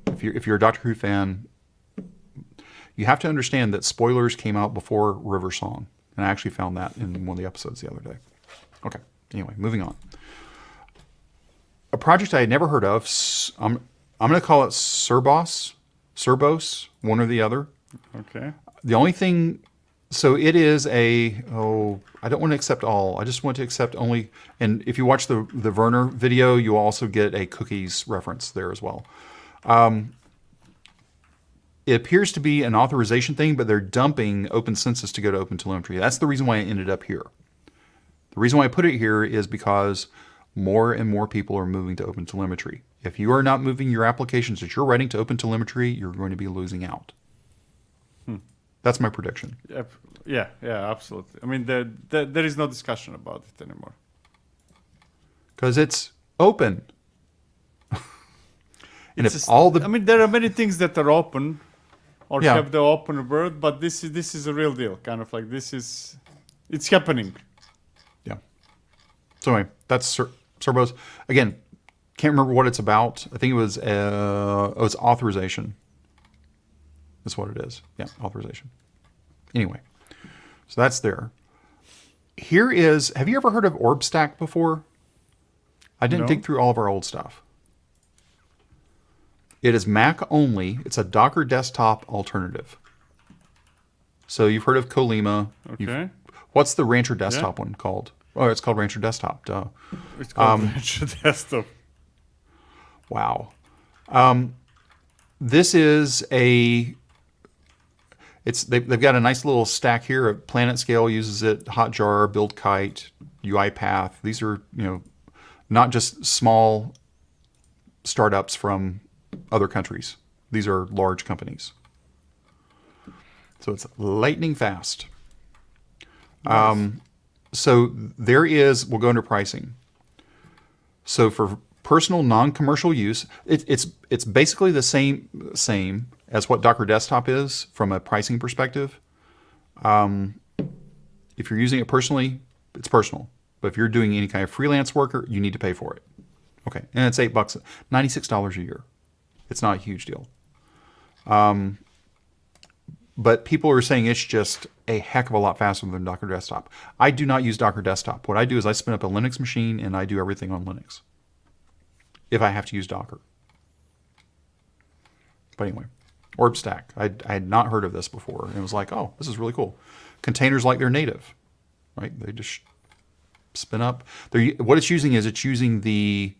If you're a Doctor Who fan, you have to understand that spoilers came out before River Song. And I actually found that in one of the episodes the other day. Okay, anyway, moving on. A project I had never heard of, I'm going to call it Cerbos, one or the other. Okay. The only thing, so it is I don't want to accept all. I just want to accept only, and if you watch the Werner video, you also get a cookies reference there as well. It appears to be an authorization thing, but they're dumping OpenCensus to go to OpenTelemetry. That's the reason why I ended up here. The reason why I put it here is because more and more people are moving to OpenTelemetry. If you are not moving your applications that you're writing to OpenTelemetry, you're going to be losing out. That's my prediction. Yeah, absolutely. I mean, there is no discussion about it anymore. Because it's open. And I mean, there are many things that are open or Yeah. have the open word, but this is a real deal. Kind of like it's happening. Yeah. So anyway, that's Cerbos. Again, can't remember what it's about. I think it was it's authorization. That's what it is. Yeah, authorization. Anyway, so that's there. Have you ever heard of OrbStack before? I didn't No. dig through all of our old stuff. It is Mac only. It's a Docker desktop alternative. So you've heard of Colima. Okay. What's the Rancher desktop one called? Oh, it's called Rancher Desktop. Duh. It's called Rancher Desktop. Wow. This is they've got a nice little stack here. Planet Scale uses it, Hotjar, BuildKite, UiPath. These are, not just small startups from other countries. These are large companies. So it's lightning fast. Nice. So we'll go into pricing. So for personal non-commercial use, it's basically the same as what Docker Desktop is from a pricing perspective. If you're using it personally, it's personal. But if you're doing any kind of freelance work, you need to pay for it. Okay, and it's $8, $96 a year. It's not a huge deal. But people are saying it's just a heck of a lot faster than Docker Desktop. I do not use Docker Desktop. What I do is I spin up a Linux machine and I do everything on Linux if I have to use Docker. But anyway, OrbStack. I had not heard of this before. And it was like, oh, this is really cool. Containers like they're native, right? They just spin up. What it's using is it's using the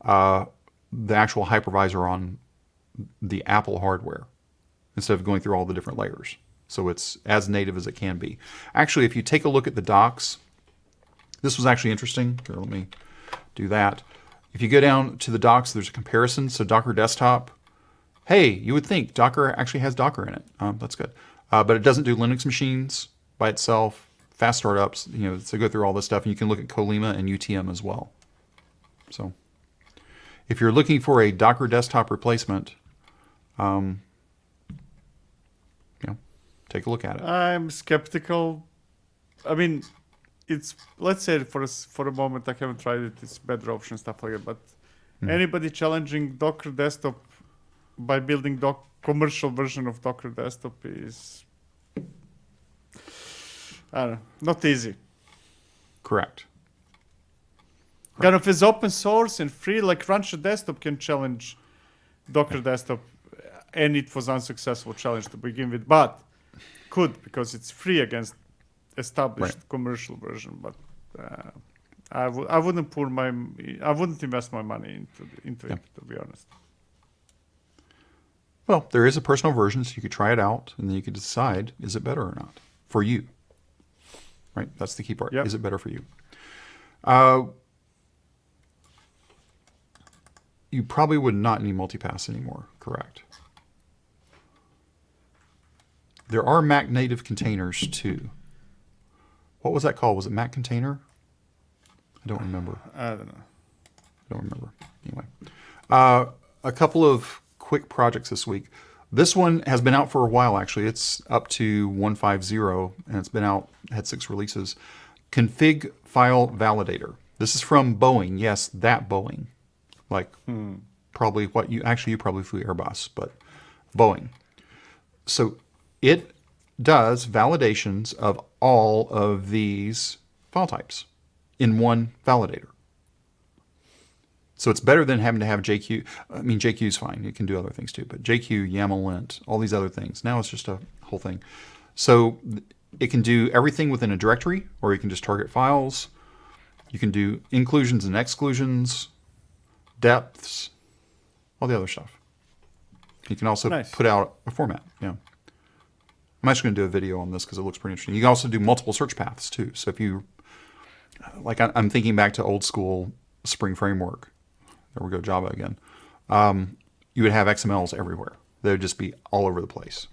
actual hypervisor on the Apple hardware instead of going through all the different layers. So it's as native as it can be. Actually, if you take a look at the docs, this was actually interesting. Here, let me do that. If you go down to the docs, there's a comparison. So Docker Desktop, hey, you would think Docker actually has Docker in it. That's good. But it doesn't do Linux machines by itself, fast startups, to go through all this stuff. And you can look at Colima and UTM as well. So if you're looking for a Docker Desktop replacement, take a look at it. I'm skeptical. I mean, let's say for a moment I haven't tried it. It's better option, stuff like that. But Anybody challenging Docker Desktop by building commercial version of Docker Desktop is, I don't know, not easy. Correct. Kind of is open source and free, like Rancher Desktop can challenge Docker Desktop, and it was unsuccessful challenge to begin with, but could because it's free against established commercial version. But I wouldn't invest my money into it, to be honest. Well, there is a personal version, so you could try it out, and then you could decide, is it better or not for you? Right? That's the key part. Yep. Is it better for you? You probably would not need multipass anymore, correct? There are Mac native containers too. What was that called? Was it Mac Container? I don't remember. I don't know. I don't remember. Anyway, a couple of quick projects this week. This one has been out for a while, actually. It's up to 1.50, and it's been out, had 6 releases. Config File Validator. This is from Boeing. Yes, that Boeing. Like probably what you probably flew Airbus, but Boeing. So it does validations of all of these file types in one validator. So it's better than having to have JQ. I mean, JQ is fine. It can do other things too, but JQ, YAML lint, all these other things. Now it's just a whole thing. So it can do everything within a directory, or you can just target files. You can do inclusions and exclusions, depths, all the other stuff. You can also put out a format. Yeah. I'm actually going to do a video on this because it looks pretty interesting. You can also do multiple search paths too. So if you, like I'm thinking back to old school Spring Framework. There we go, Java again. You would have XMLs everywhere. They would just be all over the place.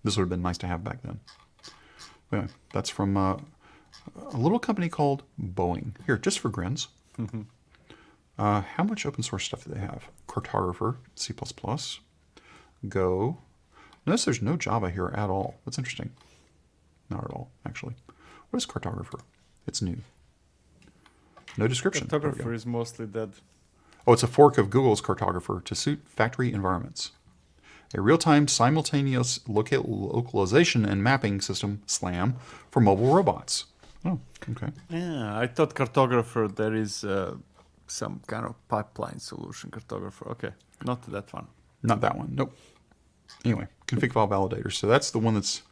This would have been nice to have back then. But anyway, that's from a little company called Boeing. Here, just for grins. How much open source stuff do they have? Cartographer, C++, Go. Notice there's no Java here at all. That's interesting. Not at all, actually. What is Cartographer? It's new. No description. Cartographer is mostly dead. Oh, it's a fork of Google's Cartographer to suit factory environments. A real-time simultaneous localization and mapping system, SLAM, for mobile robots. Oh, okay. Yeah, I thought Cartographer, there is some kind of pipeline solution, Cartographer. Okay, not that one. Not that one, nope. Anyway, config file validator. So that's the one that's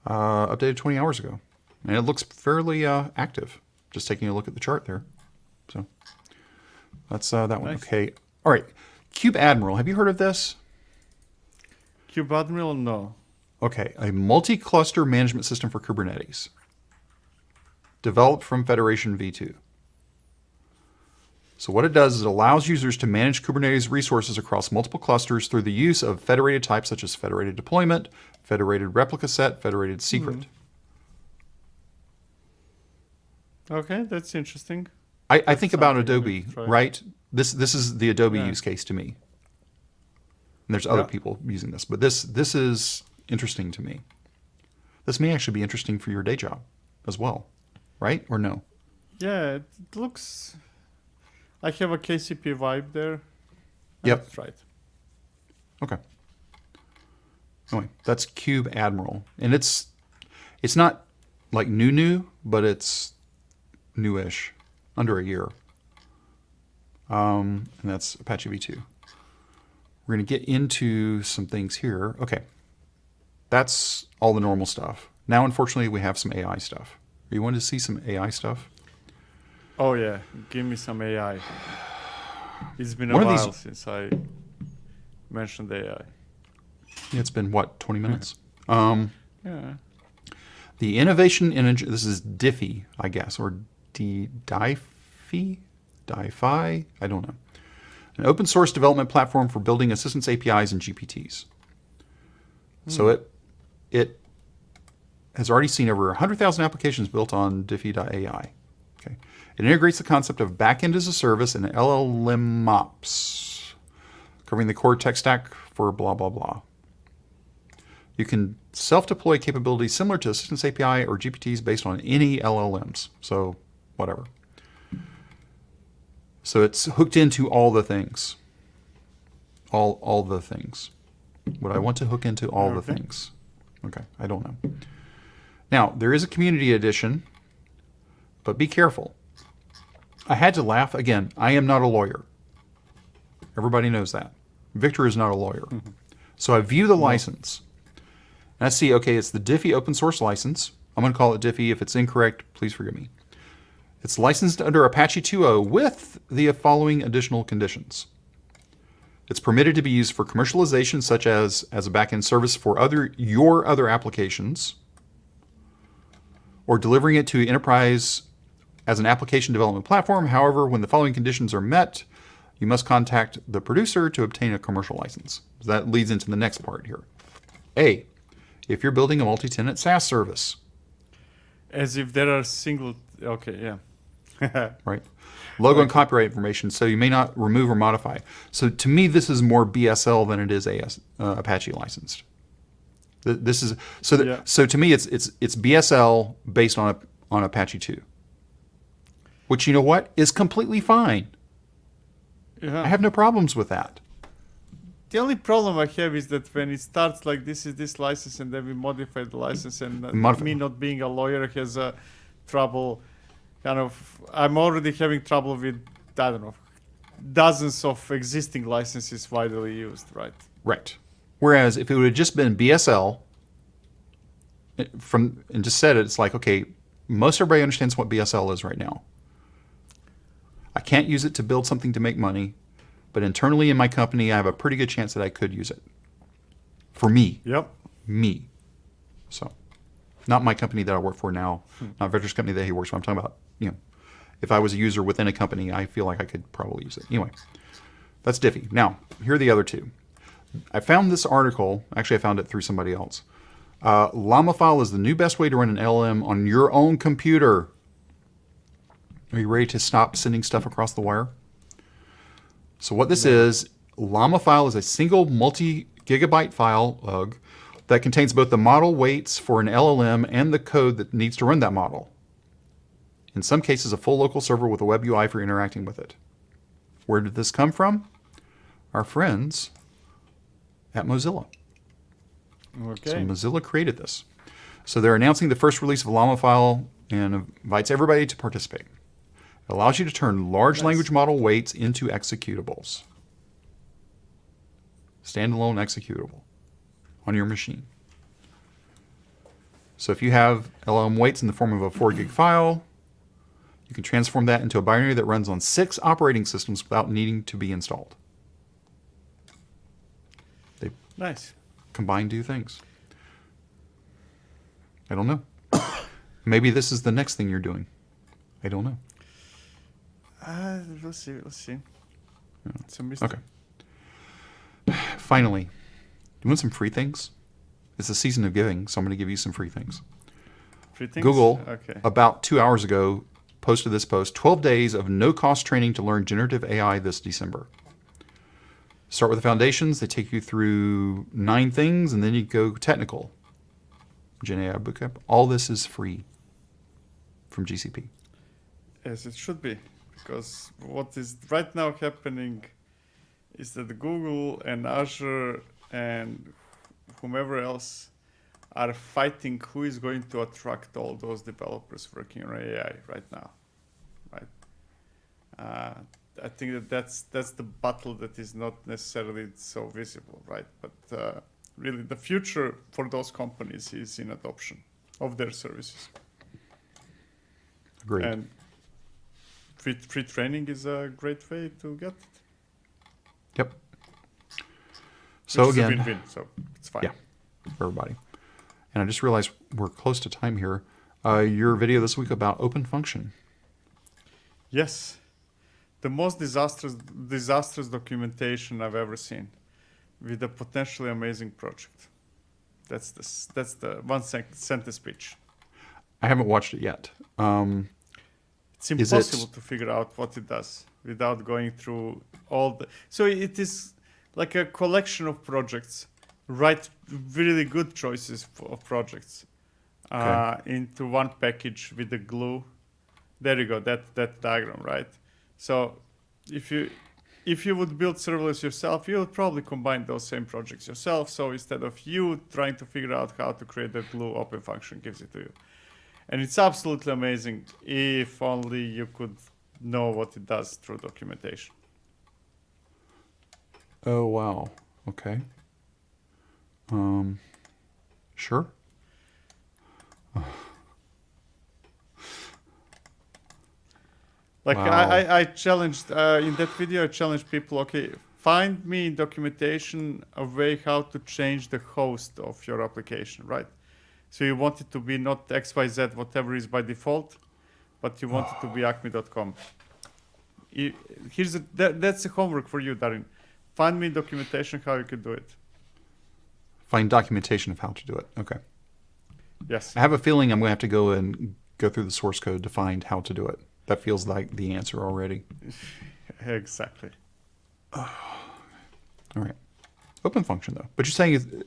updated 20 hours ago. And it looks fairly active. Just taking a look at the chart there. So that's that one. Nice. Okay. All right. KubeAdmiral. Have you heard of this? KubeAdmiral, no. Okay. A multi-cluster management system for Kubernetes. Developed from Federation V2. So what it does is it allows users to manage Kubernetes resources across multiple clusters through the use of federated types such as federated deployment, federated replica set, federated secret. Okay, that's interesting. I think about Adobe, try. right? This is the Adobe use case to me. And there's other people using this, but this is interesting to me. This may actually be interesting for your day job as well, right? Or no? Yeah, it looks. I have a KCP vibe there. Yep. That's right. Okay. Anyway, that's KubeAdmiral, and it's not like new, but it's newish, under a year. And that's Apache V2. We're going to get into some things here. Okay. That's all the normal stuff. Now, unfortunately, we have some AI stuff. You want to see some AI stuff? Oh, yeah. Give me some AI. It's been a One of while these- since I mentioned AI. It's been, what, 20 minutes? Yeah. The innovation in, this is Dify, I guess, or Dify? I don't know. An open source development platform for building assistance APIs and GPTs. So it has already seen over 100,000 applications built on Dify.ai. Okay. It integrates the concept of backend as a service and LLMOps, covering the core tech stack for blah, blah, blah. You can self-deploy capabilities similar to Assistance API or GPTs based on any LLMs. So whatever. So it's hooked into all the things. All the things. Would I want to hook into all the things? Okay, I don't know. Now, there is a community edition, but be careful. I had to laugh. Again, I am not a lawyer. Everybody knows that. Victor is not a lawyer. So I view the license. And I see, okay, it's the Dify open source license. I'm going to call it Dify. If it's incorrect, please forgive me. It's licensed under Apache 2.0 with the following additional conditions. It's permitted to be used for commercialization, such as a backend service for your other applications, or delivering it to enterprise as an application development platform. However, when the following conditions are met, you must contact the producer to obtain a commercial license. So that leads into the next part here. A, if you're building a multi-tenant SaaS service. As if there are single. Okay, yeah. Right. Logo and copyright information, so you may not remove or modify. So to me, this is more BSL than it is Apache licensed. This is so. So to me, it's BSL based on Apache 2, which, you know what, is completely fine. Yeah. I have no problems with that. The only problem I have is that when it starts like this is this license, and then we modify the license, and me not being a lawyer has trouble. I'm already having trouble with, I don't know, dozens of existing licenses widely used, right? Right. Whereas if it would have just been BSL, and just said it, it's like, okay, most everybody understands what BSL is right now. I can't use it to build something to make money, but internally in my company, I have a pretty good chance that I could use it. For me. Yep. Me. So, not my company that I work for now, not Victor's company that he works for. I'm talking about, if I was a user within a company, I feel like I could probably use it. Anyway, that's Dify. Now, here are the other two. I found this article. Actually, I found it through somebody else. Llamafile is the new best way to run an LLM on your own computer. Are you ready to stop sending stuff across the wire? So what this is, llamafile is a single multi-gigabyte file that contains both the model weights for an LLM and the code that needs to run that model. In some cases, a full local server with a web UI for interacting with it. Where did this come from? Our friends at Mozilla. Okay. So Mozilla created this. So they're announcing the first release of llamafile and invites everybody to participate. It allows you to turn large language model weights into executables. Standalone executable on your machine. So if you have LLM weights in the form of a 4 gig file, you can transform that into a binary that runs on 6 operating systems without needing to be installed. They combine two things. I don't know. Maybe this is the next thing you're doing. I don't know. We'll see. It's a mystery. Okay. Finally, you want some free things? It's the season of giving, so I'm going to give you some free things. Free things? Google, okay. About 2 hours ago, posted this post, 12 days of no-cost training to learn generative AI this December. Start with the foundations. They take you through 9 things, and then you go technical. Gen AI Bootcamp. All this is free from GCP. Yes, it should be. Because what is right now happening is that Google and Azure and whomever else are fighting who is going to attract all those developers working on AI right now, right? I think that's the battle that is not necessarily so visible, right? But really, the future for those companies is in adoption of their services. Agreed. And free training is a great way to get it. Yep. So Which again, is a win-win, so it's fine. Yeah, for everybody. And I just realized we're close to time here. Your video this week about OpenFunction. Yes, the most disastrous documentation I've ever seen, with a potentially amazing project. That's the one sentence speech. I haven't watched it yet. It's impossible to figure out what it does without going through all the. So it is like a collection of projects, write really good choices of projects into one package with the glue. There you go, that diagram, right? So if you would build serverless yourself, you would probably combine those same projects yourself. So instead of you trying to figure out how to create that glue, OpenFunction gives it to you. And it's absolutely amazing if only you could know what it does through documentation. Oh, wow. Okay. Sure. Like Wow. I challenged, in that video, I challenged people, okay, find me in documentation a way how to change the host of your application, right? So you want it to be not XYZ, whatever is by default, but you want it to be acme.com. That's the homework for you, Darin. Find me documentation how you could do it. Find documentation of how to do it. Okay. Yes. I have a feeling I'm going to have to go and go through the source code to find how to do it. That feels like the answer already. Exactly. All right. OpenFunction, though. But you're saying,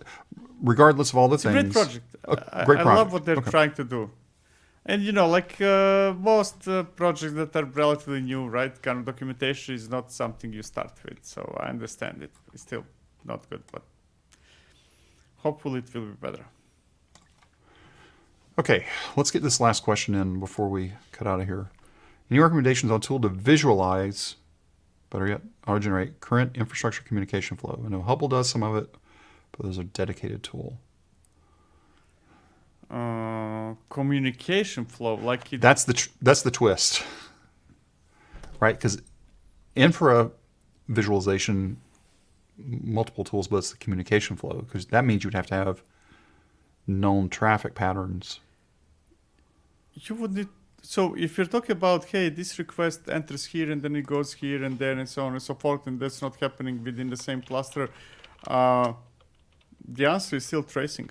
regardless of all the It's things... a great project. Great I project. love what they're trying to do. And, you know, like most projects that are relatively new, right? Kind of documentation is not something you start with. So I understand it. It's still not good, but hopefully it will be better. Okay, let's get this last question in before we cut out of here. Any recommendations on a tool to visualize, better yet, auto-generate current infrastructure communication flow? I know Hubble does some of it, but there's a dedicated tool. Communication flow, like it, That's the twist, right? Because infra visualization, multiple tools, but it's the communication flow, because that means you'd have to have known traffic patterns. you would need. So if you're talking about, hey, this request enters here and then it goes here and there and so on and so forth, and that's not happening within the same cluster, the answer is still tracing,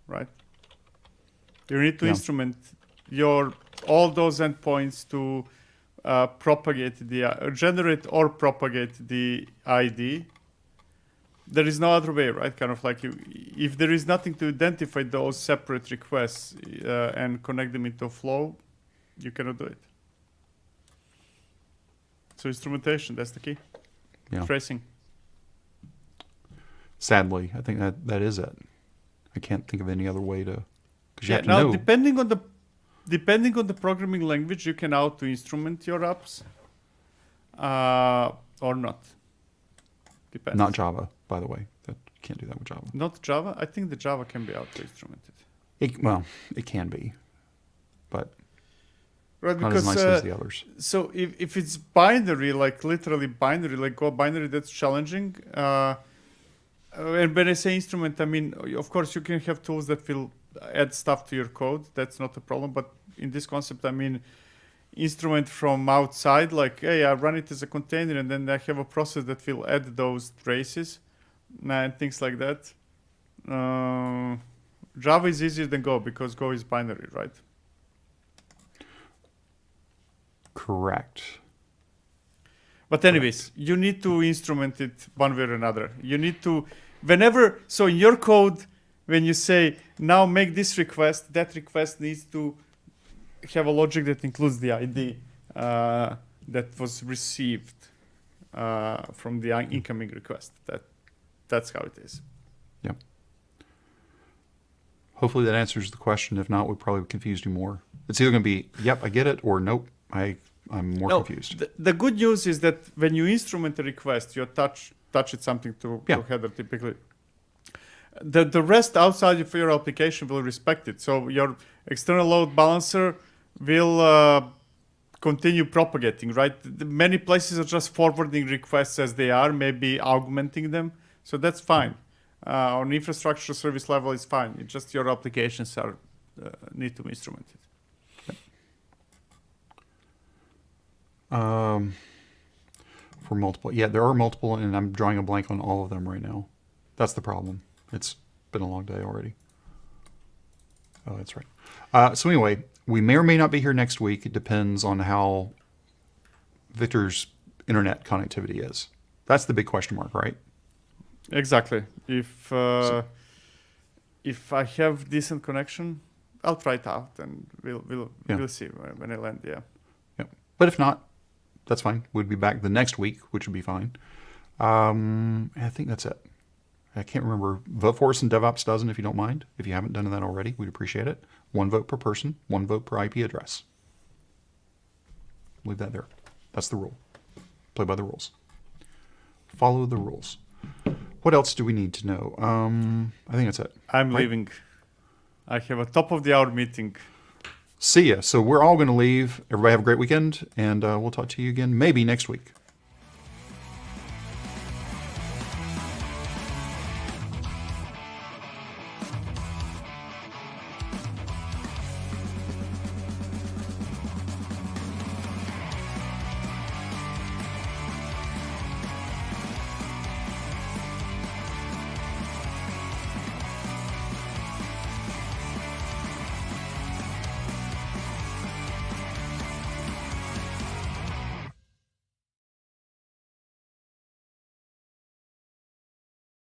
right? You need to instrument all those endpoints to propagate the generate or propagate the ID. There is no other way, right? Kind of like if there is nothing to identify those separate requests and connect them into a flow, you cannot do it. So instrumentation, that's the key. Yeah. Tracing. Sadly, I think that is it. I can't think of any other way to, because you have to now know. depending on the programming language, you can auto instrument your apps or not. Depends. Not Java, by the way. That can't do that with Java. Not Java. I think the Java can be auto instrumented. It can be, but Right, not because as nice as the others. so if it's binary, like literally binary, like Go binary, that's challenging. And when I say instrument, I mean, of course, you can have tools that will add stuff to your code. That's not a problem. But in this concept, I mean, instrument from outside, like, hey, I run it as a container, and then I have a process that will add those traces and things like that. Java is easier than Go because Go is binary, right? Correct. But anyways, you need to instrument it one way or another. You need to, so in your code, when you say, now make this request, that request needs to have a logic that includes the ID that was received from the incoming request. That's how it is. Yeah. Hopefully that answers the question. If not, we probably confused you more. It's either going to be, yep, I get it, or nope, I'm more confused. The good news is that when you instrument a request, you touch it something to header typically. The rest outside of your application will respect it. So your external load balancer will continue propagating, right? Many places are just forwarding requests as they are, maybe augmenting them. So that's fine. On infrastructure service level, it's fine. It's just your applications need to be instrumented. For multiple. Yeah, there are multiple, and I'm drawing a blank on all of them right now. That's the problem. It's been a long day already. Oh, that's right. So anyway, we may or may not be here next week. It depends on how Victor's internet connectivity is. That's the big question mark, right? Exactly. If I have decent connection, I'll try it out, and we'll see when I land. Yeah. Yep. But if not, that's fine. We'd be back the next week, which would be fine. I think that's it. I can't remember. Vote for us in DevOps Dozen if you don't mind. If you haven't done that already, we'd appreciate it. 1 vote per person, 1 vote per IP address. Leave that there. That's the rule. Play by the rules. Follow the rules. What else do we need to know? I think that's it. I'm Right? leaving. I have a top of the hour meeting. See ya. So we're all going to leave. Everybody have a great weekend, and we'll talk to you again maybe next week.